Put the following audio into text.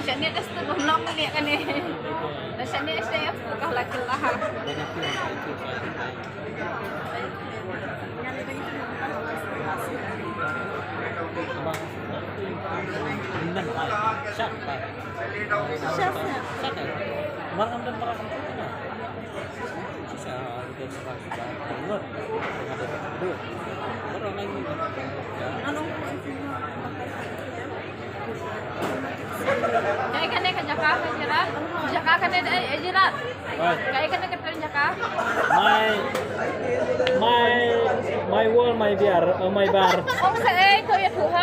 Siya niya tas tulong lang niya kan eh. Siya niya siya kahalakin lahat. Kaya ka na ka Jakarta, Jirat? Jakarta ka na Jirat? Kaya ka na ka Jakarta? My wall, my bar. Oh, sa eh, kaya tuha